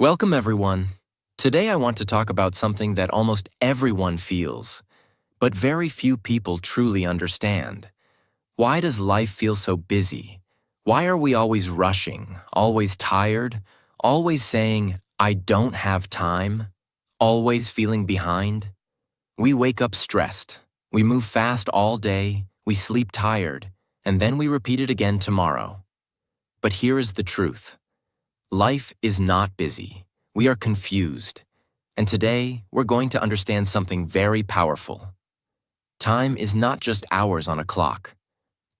Welcome, everyone. Today I want to talk about something that almost everyone feels, but very few people truly understand. Why does life feel so busy? Why are we always rushing, always tired, always saying, I don't have time, always feeling behind? We wake up stressed, we move fast all day, we sleep tired, and then we repeat it again tomorrow. But here is the truth. Life is not busy. We are confused. And today, we're going to understand something very powerful. Time is not just hours on a clock.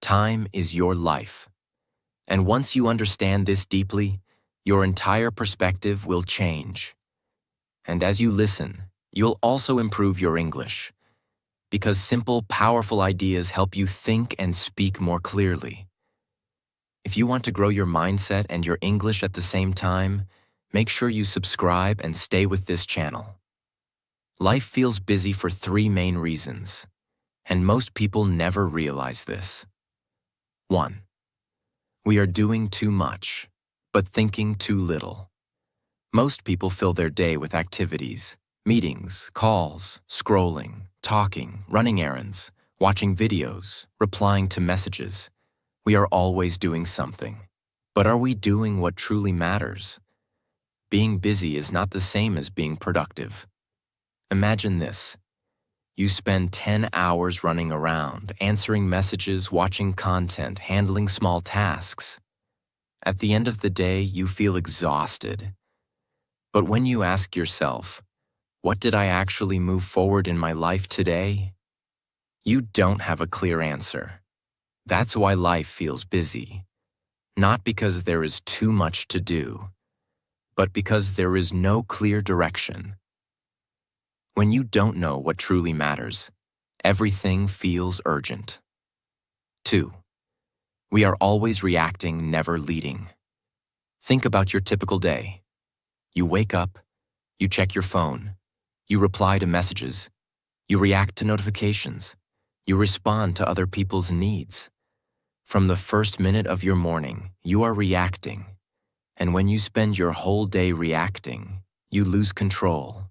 Time is your life. And once you understand this deeply, your entire perspective will change. And as you listen, you'll also improve your English. Because simple, powerful ideas help you think and speak more clearly. If you want to grow your mindset and your English at the same time, make sure you subscribe and stay with this channel. Life feels busy for three main reasons, and most people never realize this. 1. We are doing too much, but thinking too little. Most people fill their day with activities, meetings, calls, scrolling, talking, running errands, watching videos, replying to messages. We are always doing something. But are we doing what truly matters? Being busy is not the same as being productive. Imagine this. You spend 10 hours running around, answering messages, watching content, handling small tasks. At the end of the day, you feel exhausted. But when you ask yourself, what did I actually move forward in my life today? You don't have a clear answer. That's why life feels busy. Not because there is too much to do, but because there is no clear direction. When you don't know what truly matters, everything feels urgent. 2. We are always reacting, never leading. Think about your typical day. You wake up, you check your phone, you reply to messages, you react to notifications, you respond to other people's needs. From the first minute of your morning, you are reacting. And when you spend your whole day reacting, you lose control.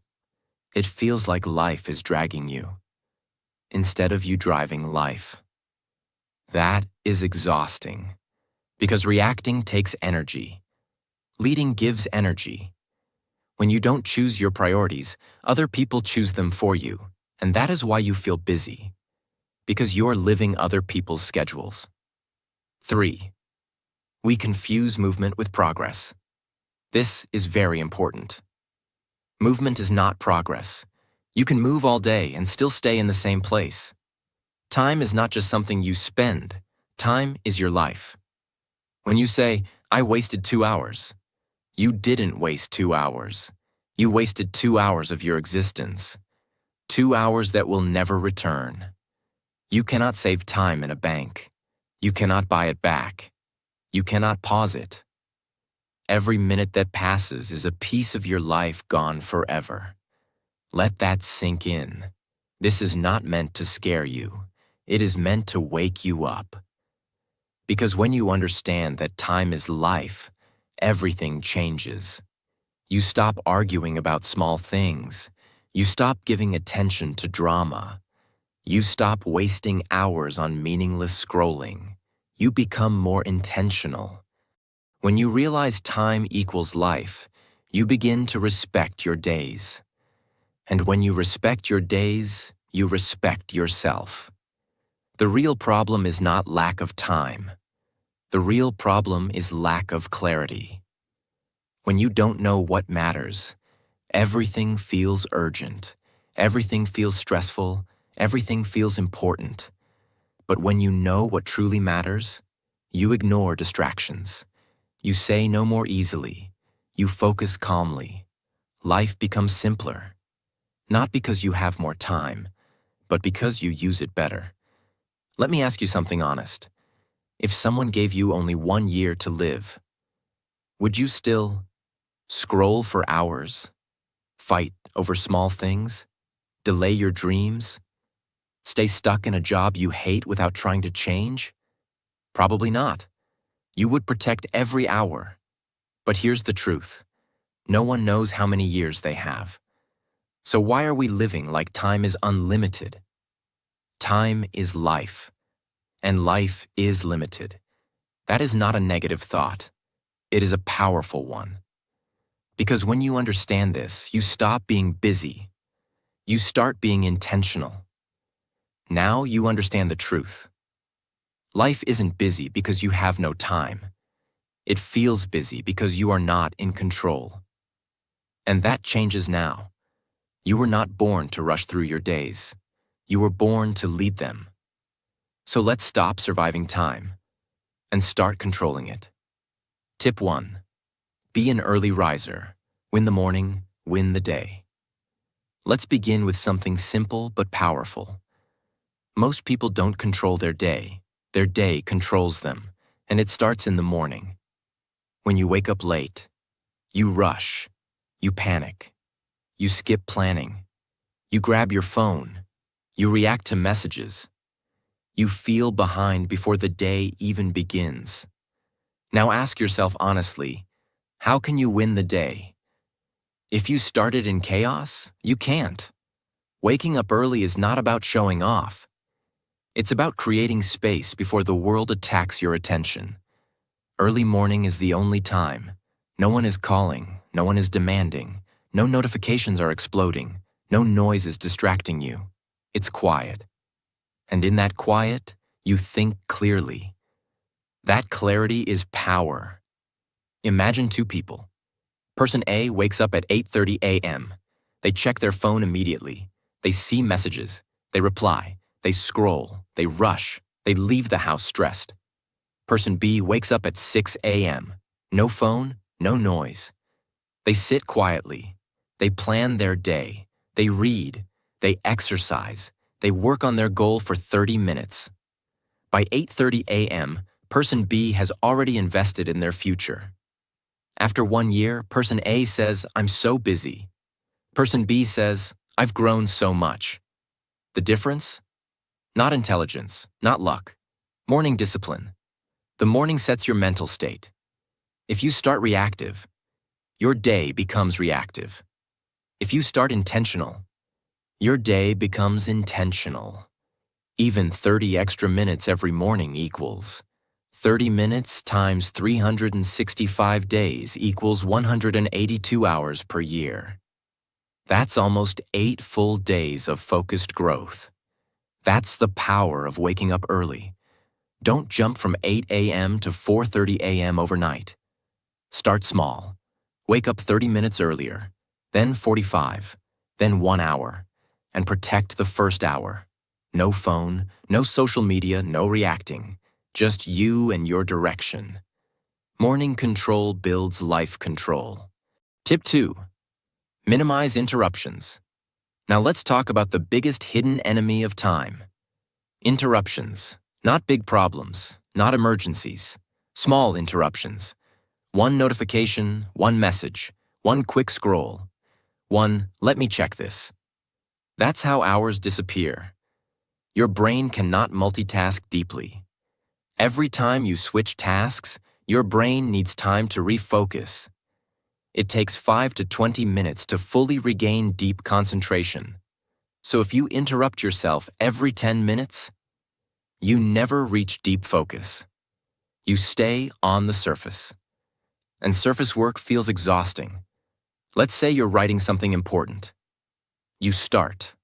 It feels like life is dragging you, instead of you driving life. That is exhausting, because reacting takes energy. Leading gives energy. When you don't choose your priorities, other people choose them for you, and that is why you feel busy, because you are living other people's schedules. 3. We confuse movement with progress. This is very important. Movement is not progress. You can move all day and still stay in the same place. Time is not just something you spend. Time is your life. When you say, I wasted 2 hours, you didn't waste 2 hours. You wasted 2 hours of your existence. 2 hours that will never return. You cannot save time in a bank. You cannot buy it back. You cannot pause it. Every minute that passes is a piece of your life gone forever. Let that sink in. This is not meant to scare you. It is meant to wake you up. Because when you understand that time is life, everything changes. You stop arguing about small things. You stop giving attention to drama. You stop wasting hours on meaningless scrolling. You become more intentional. When you realize time equals life, you begin to respect your days. And when you respect your days, you respect yourself. The real problem is not lack of time. The real problem is lack of clarity. When you don't know what matters, everything feels urgent, everything feels stressful, everything feels important. But when you know what truly matters, you ignore distractions. You say no more easily. You focus calmly. Life becomes simpler. Not because you have more time, but because you use it better. Let me ask you something honest. If someone gave you only 1 year to live, would you still scroll for hours, fight over small things, delay your dreams, stay stuck in a job you hate without trying to change? Probably not. You would protect every hour. But here's the truth. No one knows how many years they have. So why are we living like time is unlimited? Time is life, and life is limited. That is not a negative thought. It is a powerful one. Because when you understand this, you stop being busy. You start being intentional. Now you understand the truth. Life isn't busy because you have no time. It feels busy because you are not in control. And that changes now. You were not born to rush through your days. You were born to lead them. So let's stop surviving time and start controlling it. Tip 1. Be an early riser. Win the morning, win the day. Let's begin with something simple but powerful. Most people don't control their day. Their day controls them, and it starts in the morning. When you wake up late, you rush, you panic, you skip planning, you grab your phone, you react to messages. You feel behind before the day even begins. Now ask yourself honestly, how can you win the day? If you started in chaos, you can't. Waking up early is not about showing off. It's about creating space before the world attacks your attention. Early morning is the only time. No one is calling, no one is demanding, no notifications are exploding, no noise is distracting you. It's quiet. And in that quiet, you think clearly. That clarity is power. Imagine two people. Person A wakes up at 8:30 a.m. They check their phone immediately. They see messages. They reply. They scroll. They rush. They leave the house stressed. Person B wakes up at 6 a.m. No phone, no noise. They sit quietly. They plan their day. They read. They exercise. They work on their goal for 30 minutes. By 8:30 a.m., Person B has already invested in their future. After 1 year, Person A says, "I'm so busy." Person B says, "I've grown so much." The difference? Not intelligence, not luck. Morning discipline. The morning sets your mental state. If you start reactive, your day becomes reactive. If you start intentional, your day becomes intentional. Even 30 extra minutes every morning equals 30 minutes times 365 days equals 182 hours per year. That's almost 8 full days of focused growth. That's the power of waking up early. Don't jump from 8 a.m. to 4:30 a.m. overnight. Start small. Wake up 30 minutes earlier, then 45, then 1 hour, and protect the first hour. No phone, no social media, no reacting. Just you and your direction. Morning control builds life control. Tip 2. Minimize interruptions. Now let's talk about the biggest hidden enemy of time. Interruptions. Not big problems, not emergencies. Small interruptions. One notification, one message, one quick scroll. One, "Let me check this." That's how hours disappear. Your brain cannot multitask deeply. Every time you switch tasks, your brain needs time to refocus. It takes 5 to 20 minutes to fully regain deep concentration. So if you interrupt yourself every 10 minutes, you never reach deep focus. You stay on the surface. And surface work feels exhausting. Let's say you're writing something important. You start.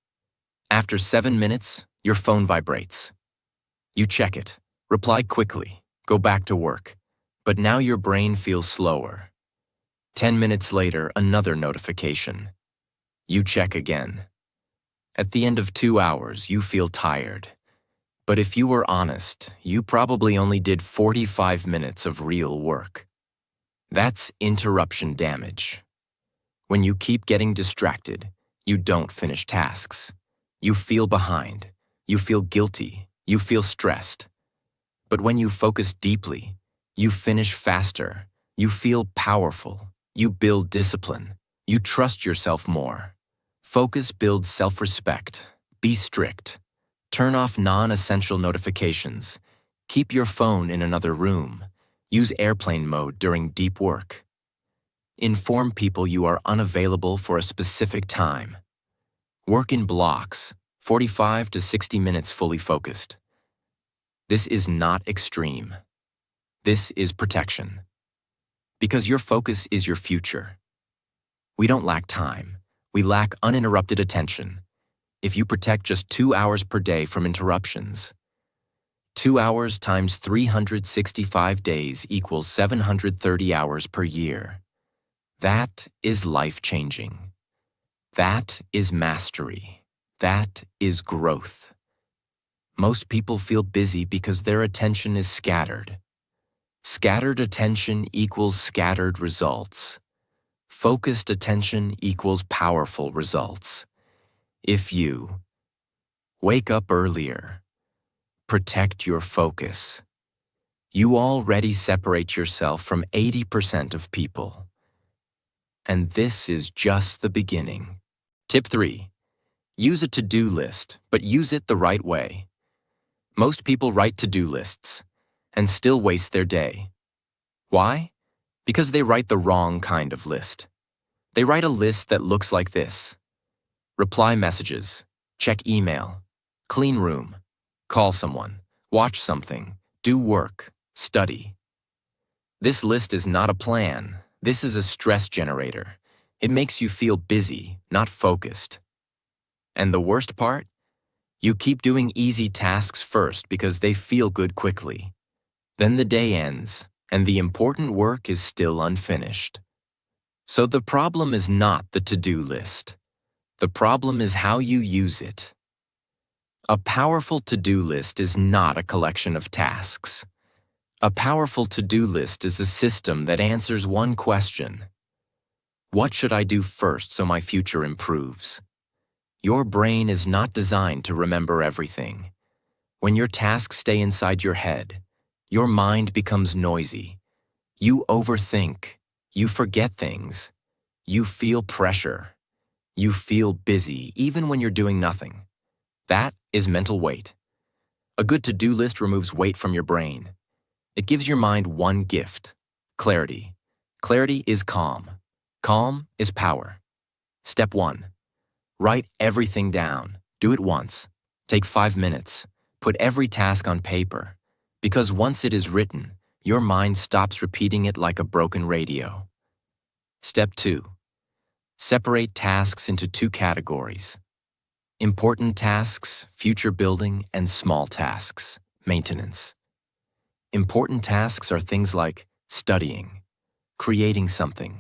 After 7 minutes, your phone vibrates. You check it. Reply quickly, go back to work. But now your brain feels slower. 10 minutes later, another notification. You check again. At the end of 2 hours, you feel tired. But if you were honest, you probably only did 45 minutes of real work. That's interruption damage. When you keep getting distracted, you don't finish tasks. You feel behind. You feel guilty. You feel stressed. But when you focus deeply, you finish faster, you feel powerful, you build discipline, you trust yourself more. Focus builds self-respect. Be strict. Turn off non-essential notifications. Keep your phone in another room. Use airplane mode during deep work. Inform people you are unavailable for a specific time. Work in blocks, 45 to 60 minutes fully focused. This is not extreme. This is protection. Because your focus is your future. We don't lack time. We lack uninterrupted attention. If you protect just 2 hours per day from interruptions, 2 hours times 365 days equals 730 hours per year. That is life-changing. That is mastery. That is growth. Most people feel busy because their attention is scattered. Scattered attention equals scattered results. Focused attention equals powerful results. If you wake up earlier, protect your focus, you already separate yourself from 80% of people. And this is just the beginning. Tip 3. Use a to-do list, but use it the right way. Most people write to-do lists and still waste their day. Why? Because they write the wrong kind of list. They write a list that looks like this: reply messages, check email, clean room, call someone, watch something, do work, study. This list is not a plan. This is a stress generator. It makes you feel busy, not focused. And the worst part? You keep doing easy tasks first because they feel good quickly. Then the day ends, and the important work is still unfinished. So the problem is not the to-do list. The problem is how you use it. A powerful to-do list is not a collection of tasks. A powerful to-do list is a system that answers one question: what should I do first so my future improves? Your brain is not designed to remember everything. When your tasks stay inside your head, your mind becomes noisy. You overthink. You forget things. You feel pressure. You feel busy even when you're doing nothing. That is mental weight. A good to-do list removes weight from your brain. It gives your mind one gift: clarity. Clarity is calm. Calm is power. Step 1. Write everything down. Do it once. Take 5 minutes. Put every task on paper. Because once it is written, your mind stops repeating it like a broken radio. Step 2. Separate tasks into 2 categories: important tasks, future building, and small tasks, maintenance. Important tasks are things like studying, creating something,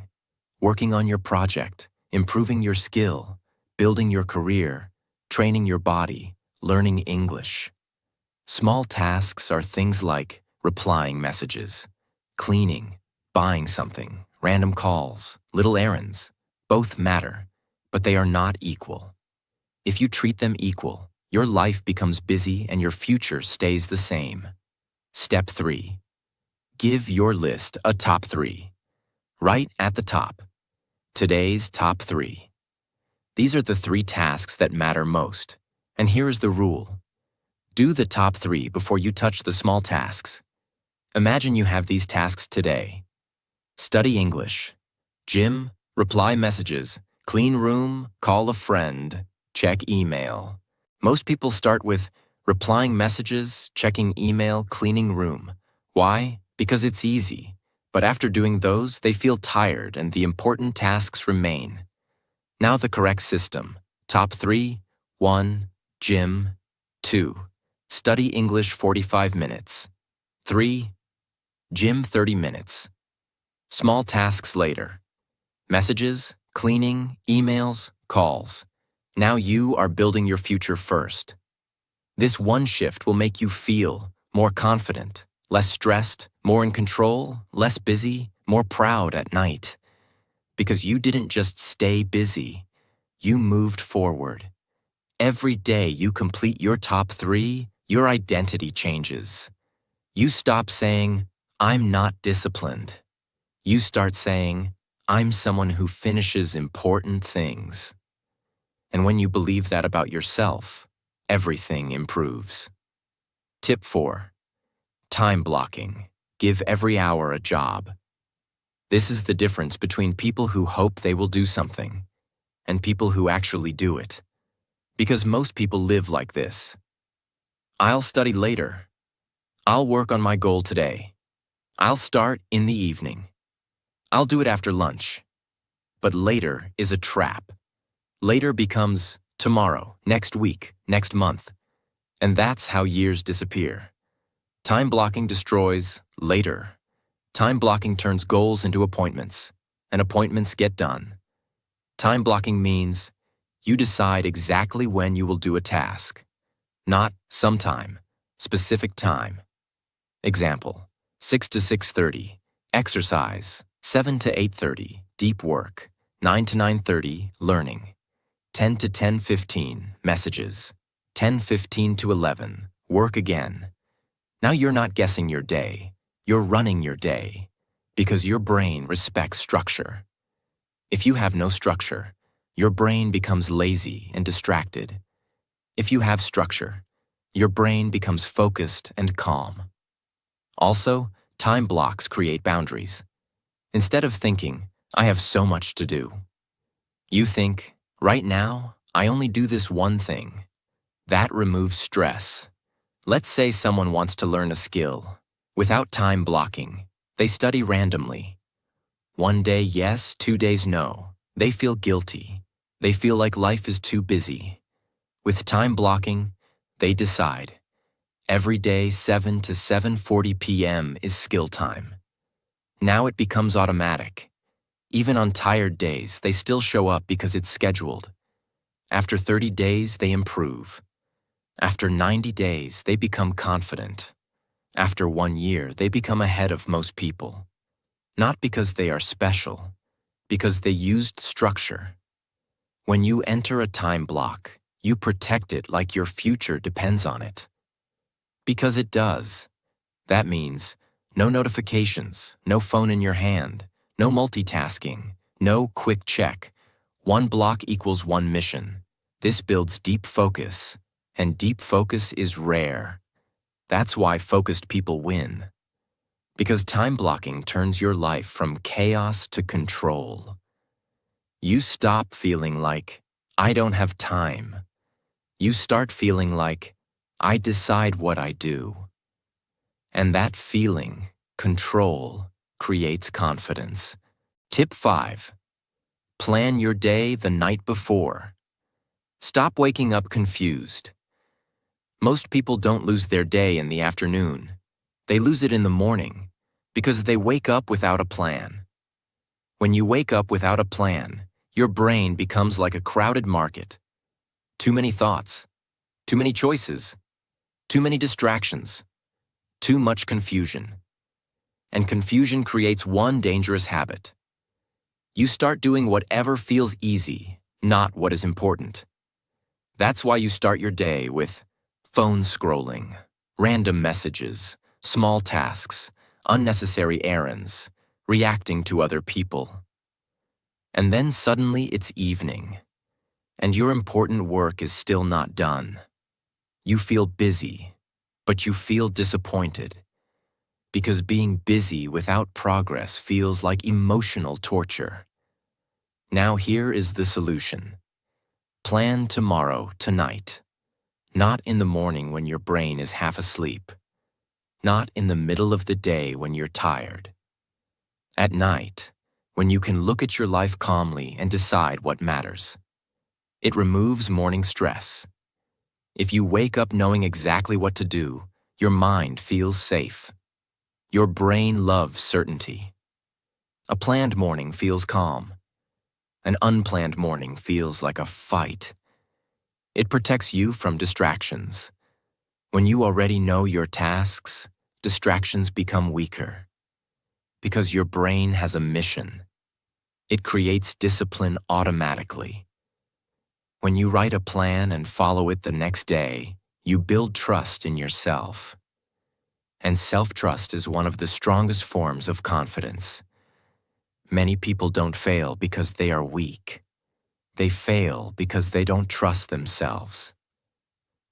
working on your project, improving your skill, building your career, training your body, learning English. Small tasks are things like replying messages, cleaning, buying something, random calls, little errands. Both matter, but they are not equal. If you treat them equal, your life becomes busy and your future stays the same. Step 3. Give your list a top 3. Right at the top. Today's top 3. These are the 3 tasks that matter most. And here is the rule: do the top 3 before you touch the small tasks. Imagine you have these tasks today: study English, gym, reply messages, clean room, call a friend, check email. Most people start with replying messages, checking email, cleaning room. Why? Because it's easy. But after doing those, they feel tired and the important tasks remain. Now the correct system: top 3, 1, gym, 2, study English 45 minutes, 3, gym 30 minutes. Small tasks later: messages, cleaning, emails, calls. Now you are building your future first. This one shift will make you feel more confident, less stressed, more in control, less busy, more proud at night. Because you didn't just stay busy, you moved forward. Every day you complete your top 3, your identity changes. You stop saying, "I'm not disciplined." You start saying, "I'm someone who finishes important things." And when you believe that about yourself, everything improves. Tip 4. Time blocking. Give every hour a job. This is the difference between people who hope they will do something and people who actually do it. Because most people live like this. I'll study later. I'll work on my goal today. I'll start in the evening. I'll do it after lunch. But later is a trap. Later becomes tomorrow, next week, next month. And that's how years disappear. Time blocking destroys later. Time blocking turns goals into appointments, and appointments get done. Time blocking means you decide exactly when you will do a task, not sometime, specific time. Example, 6 to 6:30, exercise, 7 to 8:30, deep work, 9 to 9:30, learning, 10 to 10:15, messages, 10:15 to 11, work again. Now you're not guessing your day, you're running your day, because your brain respects structure. If you have no structure, your brain becomes lazy and distracted. If you have structure, your brain becomes focused and calm. Also, time blocks create boundaries. Instead of thinking, I have so much to do, you think, right now, I only do this one thing. That removes stress. Let's say someone wants to learn a skill. Without time blocking, they study randomly. One day yes, 2 days no. They feel guilty. They feel like life is too busy. With time blocking, they decide. Every day 7 to 7:40 p.m. is skill time. Now it becomes automatic. Even on tired days, they still show up because it's scheduled. After 30 days, they improve. After 90 days, they become confident. After 1 year, they become ahead of most people. Not because they are special, because they used structure. When you enter a time block, you protect it like your future depends on it. Because it does. That means no notifications, no phone in your hand, no multitasking, no quick check. One block equals one mission. This builds deep focus, and deep focus is rare. That's why focused people win. Because time blocking turns your life from chaos to control. You stop feeling like, I don't have time. You start feeling like, I decide what I do. And that feeling, control, creates confidence. Tip 5. Plan your day the night before. Stop waking up confused. Most people don't lose their day in the afternoon. They lose it in the morning because they wake up without a plan. When you wake up without a plan, your brain becomes like a crowded market. Too many thoughts, too many choices, too many distractions, too much confusion. And confusion creates one dangerous habit. You start doing whatever feels easy, not what is important. That's why you start your day with phone scrolling, random messages, small tasks, unnecessary errands, reacting to other people. And then suddenly it's evening, and your important work is still not done. You feel busy, but you feel disappointed, because being busy without progress feels like emotional torture. Now here is the solution. Plan tomorrow, tonight. Not in the morning when your brain is half asleep. Not in the middle of the day when you're tired. At night, when you can look at your life calmly and decide what matters. It removes morning stress. If you wake up knowing exactly what to do, your mind feels safe. Your brain loves certainty. A planned morning feels calm. An unplanned morning feels like a fight. It protects you from distractions. When you already know your tasks, distractions become weaker. Because your brain has a mission. It creates discipline automatically. When you write a plan and follow it the next day, you build trust in yourself. And self-trust is one of the strongest forms of confidence. Many people don't fail because they are weak. They fail because they don't trust themselves.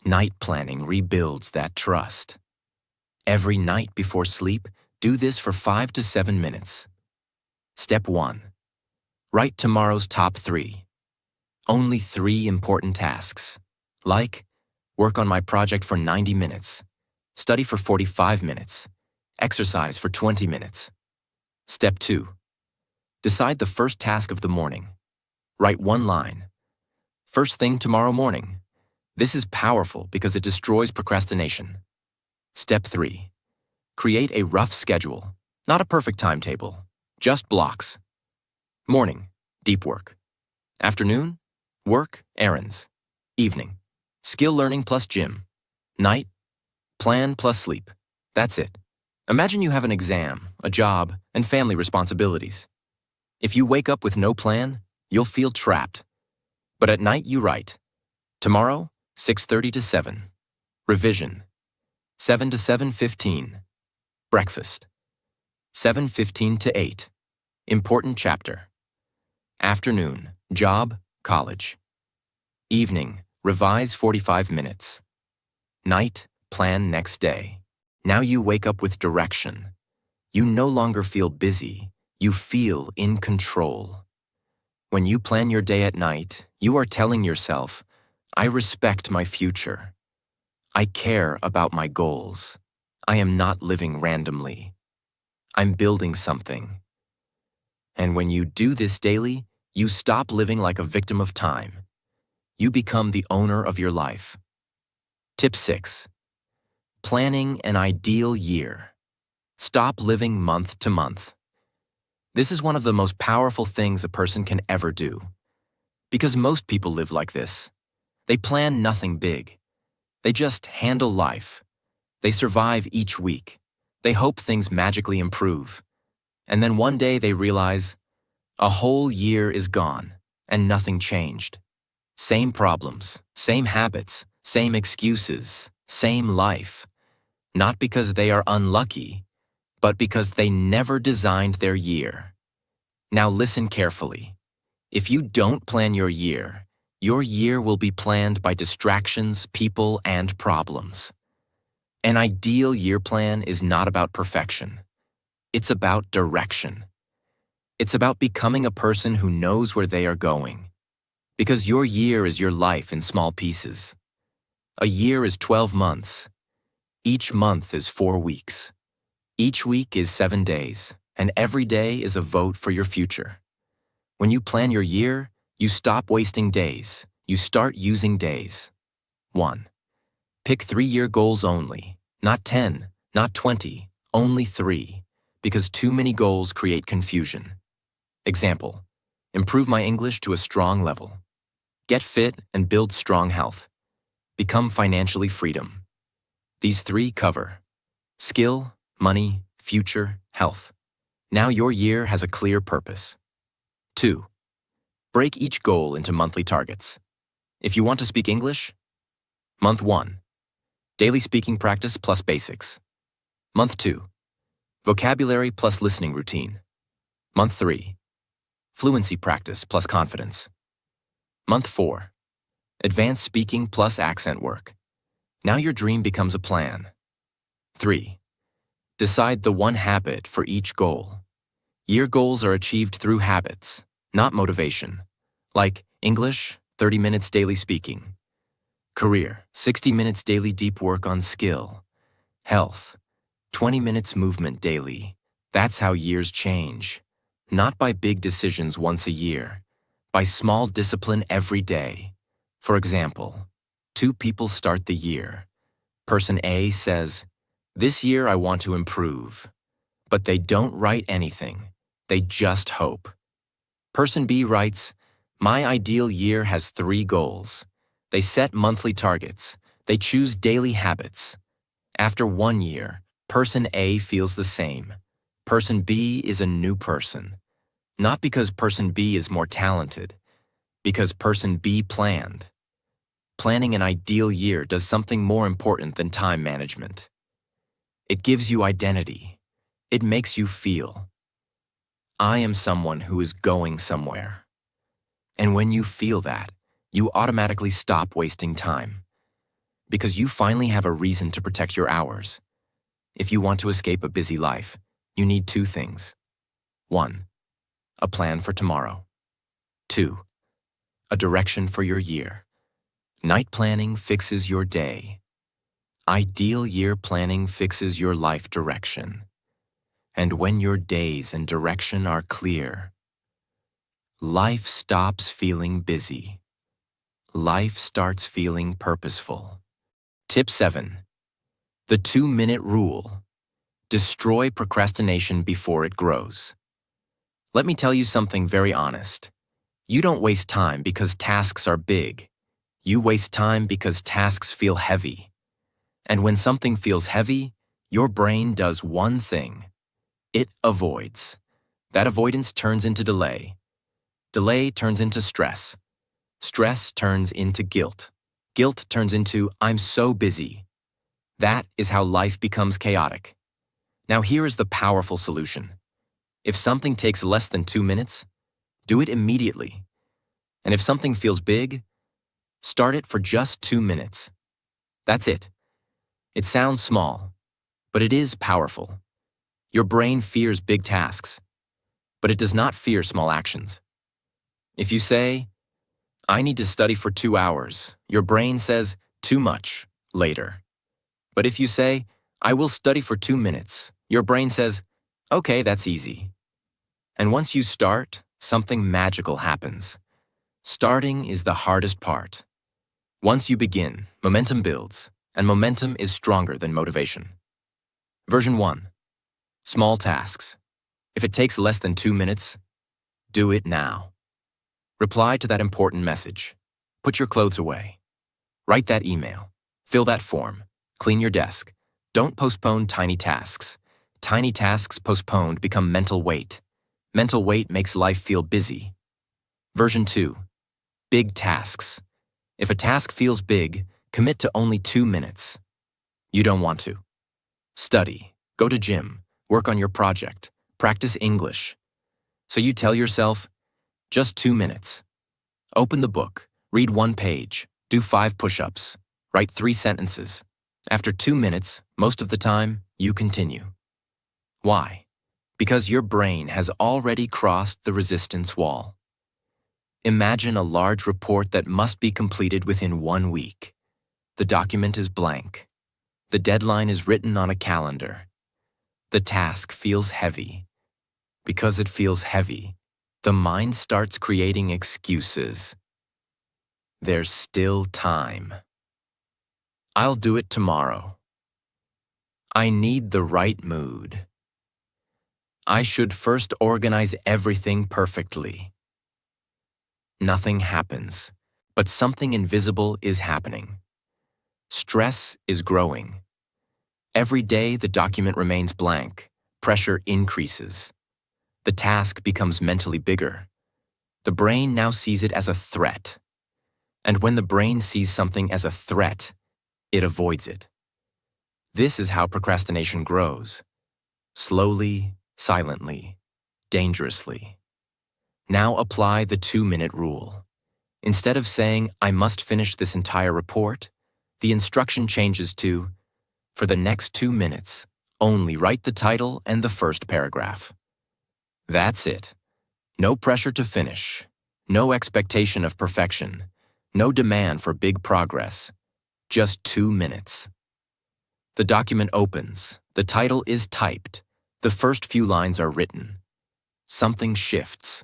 Night planning rebuilds that trust. Every night before sleep, do this for 5 to 7 minutes. Step 1. Write tomorrow's top 3. Only 3 important tasks. Like, work on my project for 90 minutes, study for 45 minutes, exercise for 20 minutes. Step 2. Decide the first task of the morning. Write 1 line. First thing tomorrow morning. This is powerful because it destroys procrastination. Step 3. Create a rough schedule, not a perfect timetable, just blocks. Morning, deep work. Afternoon, work, errands. Evening, skill learning plus gym. Night, plan plus sleep. That's it. Imagine you have an exam, a job, and family responsibilities. If you wake up with no plan, you'll feel trapped. But at night you write, tomorrow, 6:30 to 7. Revision, 7 to 7:15. Breakfast, 7:15 to 8. Important chapter. Afternoon, job, college. Evening, revise 45 minutes. Night, plan next day. Now you wake up with direction. You no longer feel busy, you feel in control. When you plan your day at night, you are telling yourself, I respect my future. I care about my goals. I am not living randomly. I'm building something. And when you do this daily, you stop living like a victim of time. You become the owner of your life. Tip 6. Planning an ideal year. Stop living month to month. This is one of the most powerful things a person can ever do. Because most people live like this. They plan nothing big. They just handle life. They survive each week. They hope things magically improve. And then one day they realize, a whole year is gone, and nothing changed. Same problems, same habits, same excuses, same life. Not because they are unlucky, but because they never designed their year. Now listen carefully. If you don't plan your year will be planned by distractions, people, and problems. An ideal year plan is not about perfection. It's about direction. It's about becoming a person who knows where they are going. Because your year is your life in small pieces. A year is 12 months. Each month is 4 weeks. Each week is 7 days, and every day is a vote for your future. When you plan your year, you stop wasting days. You start using days. 1. Pick 3-year goals only. Not 10, not 20, only 3. Because too many goals create confusion. Example, improve my English to a strong level. Get fit and build strong health. Become financially freedom. These 3 cover skill, money, future, health. Now your year has a clear purpose. 2. Break each goal into monthly targets. If you want to speak English, Month 1. Daily speaking practice plus basics. Month 2. Vocabulary plus listening routine. Month 3. Fluency practice plus confidence. Month 4. Advanced speaking plus accent work. Now your dream becomes a plan. 3. Decide the one habit for each goal. Year goals are achieved through habits, not motivation. Like English, 30 minutes daily speaking. Career, 60 minutes daily deep work on skill. Health, 20 minutes movement daily. That's how years change. Not by big decisions once a year, by small discipline every day. For example, 2 people start the year. Person A says, "This year I want to improve." But they don't write anything. They just hope. Person B writes, "My ideal year has 3 goals." They set monthly targets. They choose daily habits. After 1 year, person A feels the same. Person B is a new person. Not because person B is more talented, because person B planned. Planning an ideal year does something more important than time management. It gives you identity. It makes you feel, I am someone who is going somewhere. And when you feel that, you automatically stop wasting time. Because you finally have a reason to protect your hours. If you want to escape a busy life, you need 2 things. 1. a plan for tomorrow. 2. A direction for your year. Night planning fixes your day. Ideal year planning fixes your life direction. And when your days and direction are clear, life stops feeling busy. Life starts feeling purposeful. Tip 7. The 2-minute rule. Destroy procrastination before it grows. Let me tell you something very honest. You don't waste time because tasks are big. You waste time because tasks feel heavy. And when something feels heavy, your brain does one thing. It avoids. That avoidance turns into delay. Delay turns into stress. Stress turns into guilt. Guilt turns into, I'm so busy. That is how life becomes chaotic. Now here is the powerful solution. If something takes less than 2 minutes, do it immediately. And if something feels big, start it for just 2 minutes. That's it. It sounds small, but it is powerful. Your brain fears big tasks, but it does not fear small actions. If you say, I need to study for 2 hours, your brain says, too much, later. But if you say, I will study for 2 minutes, your brain says, okay, that's easy. And once you start, something magical happens. Starting is the hardest part. Once you begin, momentum builds, and momentum is stronger than motivation. Version 1. Small tasks. If it takes less than 2 minutes, do it now. Reply to that important message. Put your clothes away. Write that email. Fill that form. Clean your desk. Don't postpone tiny tasks. Tiny tasks postponed become mental weight. Mental weight makes life feel busy. Version 2. Big tasks. If a task feels big, commit to only 2 minutes. You don't want to. Study, go to gym, work on your project, practice English. So you tell yourself, just 2 minutes. Open the book, read 1 page, do 5 push-ups, write 3 sentences. After 2 minutes, most of the time, you continue. Why? Because your brain has already crossed the resistance wall. Imagine a large report that must be completed within 1 week. The document is blank. The deadline is written on a calendar. The task feels heavy. Because it feels heavy, the mind starts creating excuses. There's still time. I'll do it tomorrow. I need the right mood. I should first organize everything perfectly. Nothing happens, but something invisible is happening. Stress is growing. Every day the document remains blank, pressure increases. The task becomes mentally bigger. The brain now sees it as a threat. And when the brain sees something as a threat, it avoids it. This is how procrastination grows. Slowly, silently, dangerously. Now apply the 2-minute rule. Instead of saying, I must finish this entire report, the instruction changes to, for the next 2 minutes, only write the title and the first paragraph. That's it. No pressure to finish. No expectation of perfection. No demand for big progress. Just 2 minutes. The document opens. The title is typed. The first few lines are written. Something shifts.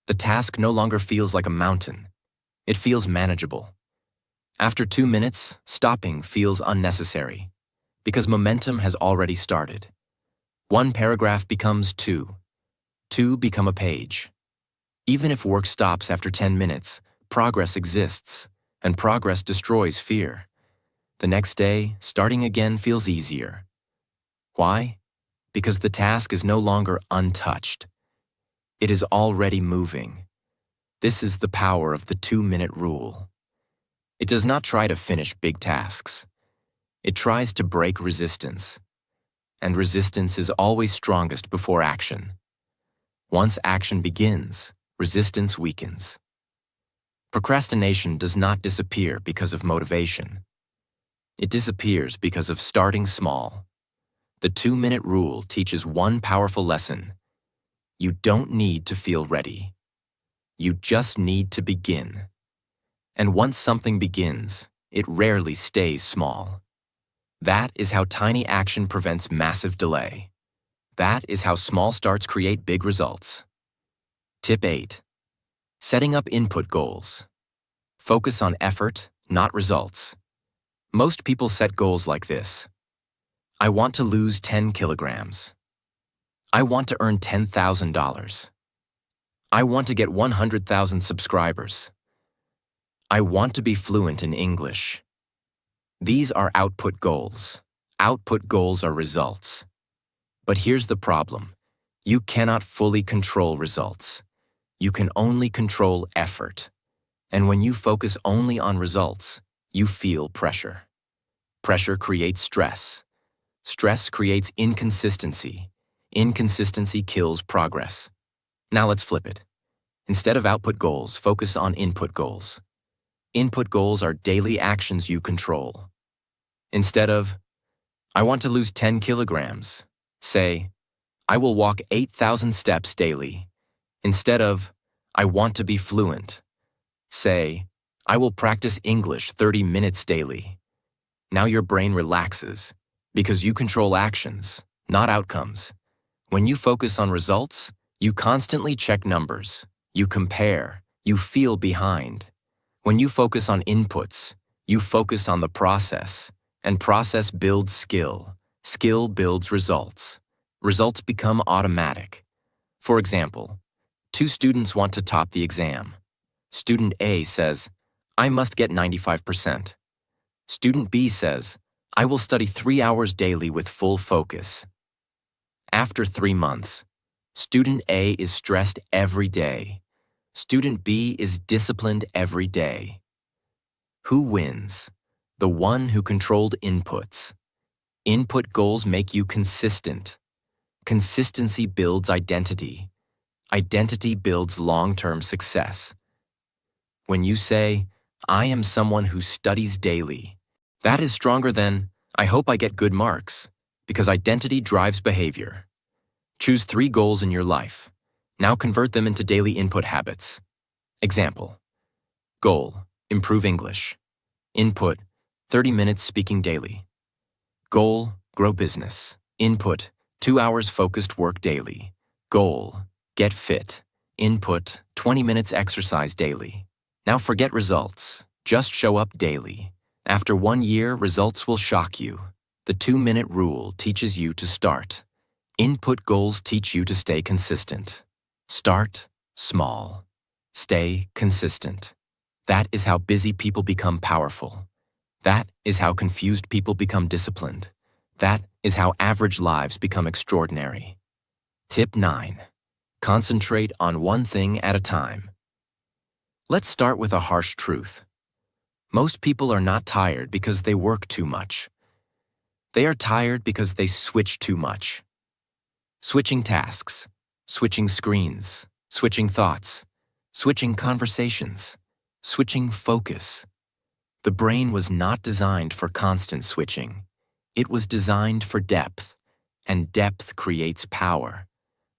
The task no longer feels like a mountain. It feels manageable. After 2 minutes, stopping feels unnecessary, because momentum has already started. 1 paragraph becomes 2. 2 become a page. Even if work stops after 10 minutes, progress exists, and progress destroys fear. The next day, starting again feels easier. Why? Because the task is no longer untouched. It is already moving. This is the power of the 2-minute rule. It does not try to finish big tasks. It tries to break resistance. And resistance is always strongest before action. Once action begins, resistance weakens. Procrastination does not disappear because of motivation. It disappears because of starting small. The 2-minute rule teaches one powerful lesson. You don't need to feel ready. You just need to begin. And once something begins, it rarely stays small. That is how tiny action prevents massive delay. That is how small starts create big results. Tip 8. Setting up input goals. Focus on effort, not results. Most people set goals like this. I want to lose 10 kilograms. I want to earn $10,000. I want to get 100,000 subscribers. I want to be fluent in English. These are output goals. Output goals are results. But here's the problem. You cannot fully control results. You can only control effort. And when you focus only on results, you feel pressure. Pressure creates stress. Stress creates inconsistency. Inconsistency kills progress. Now let's flip it. Instead of output goals, focus on input goals. Input goals are daily actions you control. Instead of, I want to lose 10 kilograms, say, I will walk 8,000 steps daily. Instead of, I want to be fluent, say, I will practice English 30 minutes daily. Now your brain relaxes because you control actions, not outcomes. When you focus on results, you constantly check numbers, you compare, you feel behind. When you focus on inputs, you focus on the process, and process builds skill. Skill builds results. Results become automatic. For example, two students want to top the exam. Student A says, I must get 95%. Student B says, I will study 3 hours daily with full focus. After 3 months, Student A is stressed every day. Student B is disciplined every day. Who wins? The one who controlled inputs. Input goals make you consistent. Consistency builds identity. Identity builds long-term success. When you say, I am someone who studies daily, that is stronger than, I hope I get good marks, because identity drives behavior. Choose 3 goals in your life. Now convert them into daily input habits. Example. Goal, improve English. Input, 30 minutes speaking daily. Goal, grow business. Input, 2 hours focused work daily. Goal, get fit. Input, 20 minutes exercise daily. Now forget results. Just show up daily. After 1 year, results will shock you. The 2-minute rule teaches you to start. Input goals teach you to stay consistent. Start small. Stay consistent. That is how busy people become powerful. That is how confused people become disciplined. That is how average lives become extraordinary. Tip 9. Concentrate on one thing at a time. Let's start with a harsh truth. Most people are not tired because they work too much. They are tired because they switch too much. Switching tasks, switching screens, switching thoughts, switching conversations, switching focus. The brain was not designed for constant switching. It was designed for depth, and depth creates power.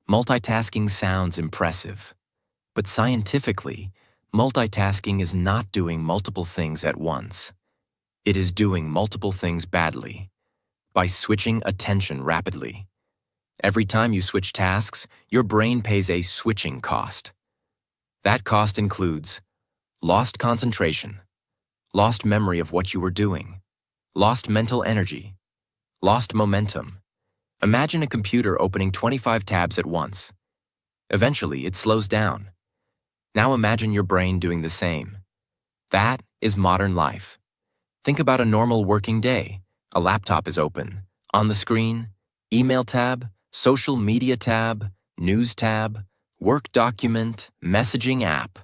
Multitasking sounds impressive, but scientifically, multitasking is not doing multiple things at once. It is doing multiple things badly, by switching attention rapidly. Every time you switch tasks, your brain pays a switching cost. That cost includes lost concentration, lost memory of what you were doing, lost mental energy, lost momentum. Imagine a computer opening 25 tabs at once. Eventually, it slows down. Now imagine your brain doing the same. That is modern life. Think about a normal working day. A laptop is open. On the screen, email tab, social media tab, news tab, work document, messaging app.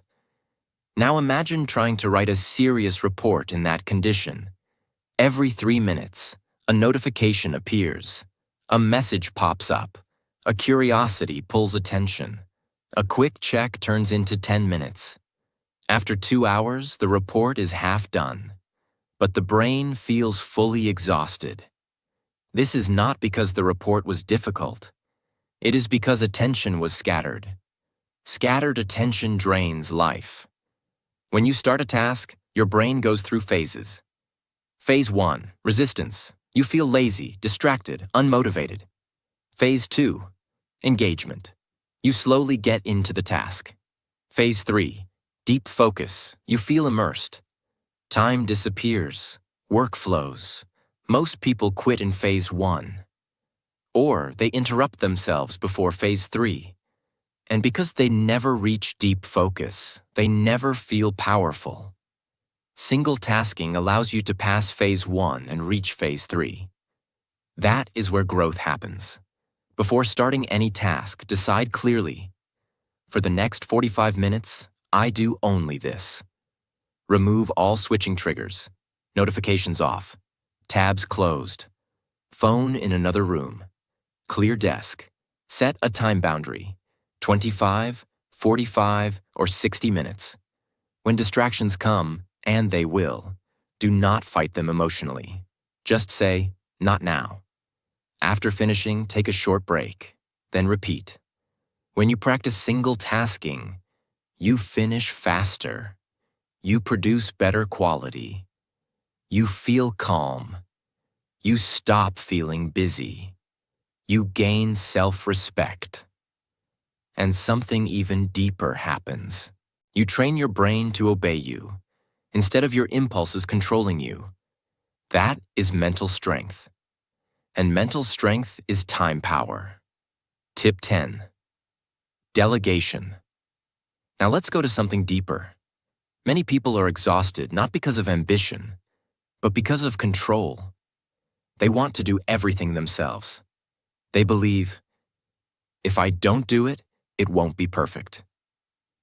Now imagine trying to write a serious report in that condition. Every 3 minutes, a notification appears. A message pops up. A curiosity pulls attention. A quick check turns into 10 minutes. After 2 hours, the report is half done. But the brain feels fully exhausted. This is not because the report was difficult. It is because attention was scattered. Scattered attention drains life. When you start a task, your brain goes through phases. Phase 1, resistance. You feel lazy, distracted, unmotivated. Phase 2, engagement. You slowly get into the task. Phase 3, deep focus. You feel immersed. Time disappears. Work flows. Most people quit in Phase 1. Or they interrupt themselves before Phase 3. And because they never reach deep focus, they never feel powerful. Single tasking allows you to pass Phase 1 and reach Phase 3. That is where growth happens. Before starting any task, decide clearly. For the next 45 minutes, I do only this. Remove all switching triggers. Notifications off. Tabs closed. Phone in another room. Clear desk. Set a time boundary. 25, 45, or 60 minutes. When distractions come, and they will, do not fight them emotionally. Just say, not now. After finishing, take a short break, then repeat. When you practice single tasking, you finish faster. You produce better quality. You feel calm. You stop feeling busy. You gain self-respect. And something even deeper happens. You train your brain to obey you, instead of your impulses controlling you. That is mental strength. And mental strength is time power. Tip 10. Delegation. Now let's go to something deeper. Many people are exhausted not because of ambition, but because of control. They want to do everything themselves. They believe, if I don't do it, it won't be perfect.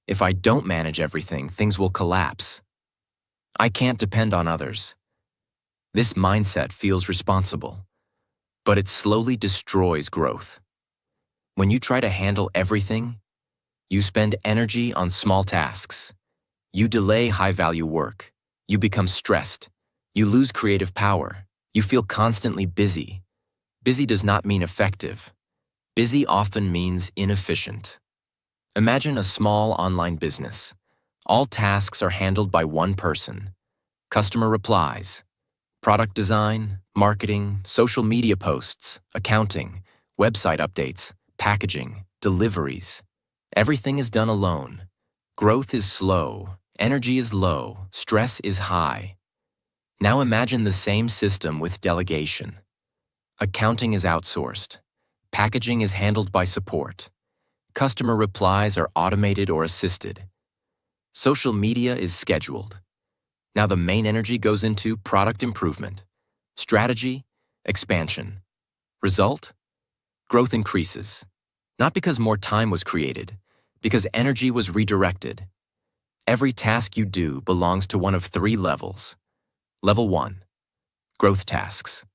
If I don't manage everything, things will collapse. I can't depend on others. This mindset feels responsible, but it slowly destroys growth. When you try to handle everything, you spend energy on small tasks. You delay high-value work. You become stressed. You lose creative power. You feel constantly busy. Busy does not mean effective. Busy often means inefficient. Imagine a small online business. All tasks are handled by one person. Customer replies, product design, marketing, social media posts, accounting, website updates, packaging, deliveries. Everything is done alone. Growth is slow, energy is low, stress is high. Now imagine the same system with delegation. Accounting is outsourced. Packaging is handled by support. Customer replies are automated or assisted. Social media is scheduled. Now the main energy goes into product improvement, strategy, expansion. Result? Growth increases. Not because more time was created, because energy was redirected. Every task you do belongs to one of 3 levels. Level 1, growth tasks.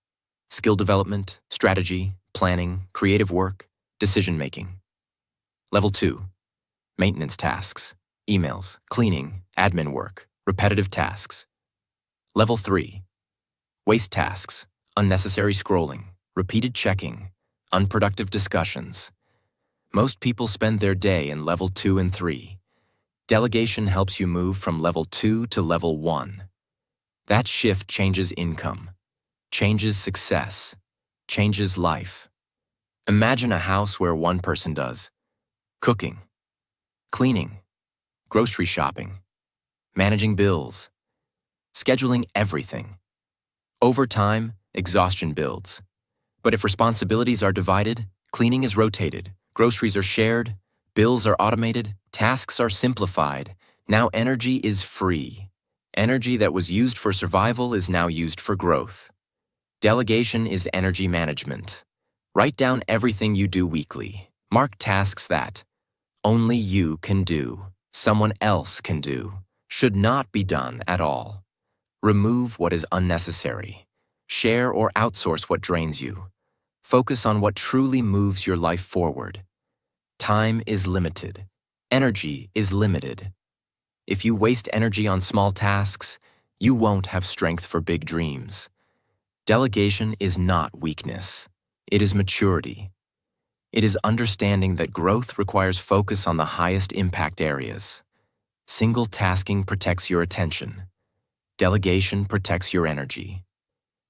Skill development, strategy, planning, creative work, decision-making. Level 2, maintenance tasks, emails, cleaning, admin work, repetitive tasks. Level 3, waste tasks, unnecessary scrolling, repeated checking, unproductive discussions. Most people spend their day in level 2 and 3. Delegation helps you move from level 2 to level 1. That shift changes income, changes success, changes life. Imagine a house where one person does cooking, cleaning, grocery shopping, managing bills, scheduling everything. Over time, exhaustion builds. But if responsibilities are divided, cleaning is rotated, groceries are shared, bills are automated, tasks are simplified, now energy is free. Energy that was used for survival is now used for growth. Delegation is energy management. Write down everything you do weekly. Mark tasks that only you can do, someone else can do, should not be done at all. Remove what is unnecessary. Share or outsource what drains you. Focus on what truly moves your life forward. Time is limited. Energy is limited. If you waste energy on small tasks, you won't have strength for big dreams. Delegation is not weakness. It is maturity. It is understanding that growth requires focus on the highest impact areas. Single tasking protects your attention. Delegation protects your energy.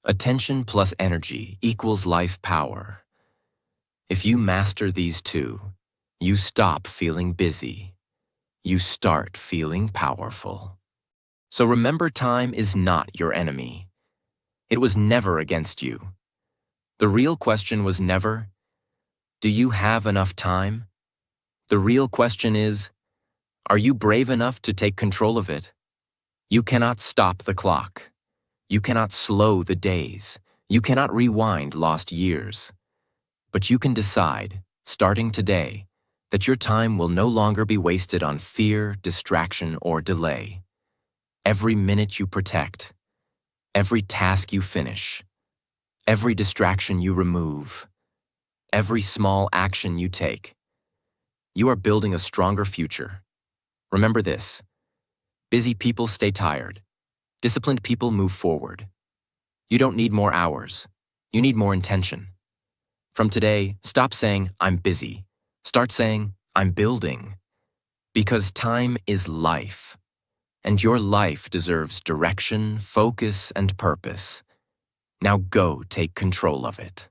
Attention plus energy equals life power. If you master these two, you stop feeling busy. You start feeling powerful. So remember, time is not your enemy. It was never against you. The real question was never, do you have enough time? The real question is, are you brave enough to take control of it? You cannot stop the clock. You cannot slow the days. You cannot rewind lost years. But you can decide, starting today, that your time will no longer be wasted on fear, distraction, or delay. Every minute you protect, every task you finish, every distraction you remove, every small action you take, you are building a stronger future. Remember this: busy people stay tired. Disciplined people move forward. You don't need more hours. You need more intention. From today, stop saying, "I'm busy." Start saying, "I'm building." Because time is life. And your life deserves direction, focus, and purpose. Now go take control of it.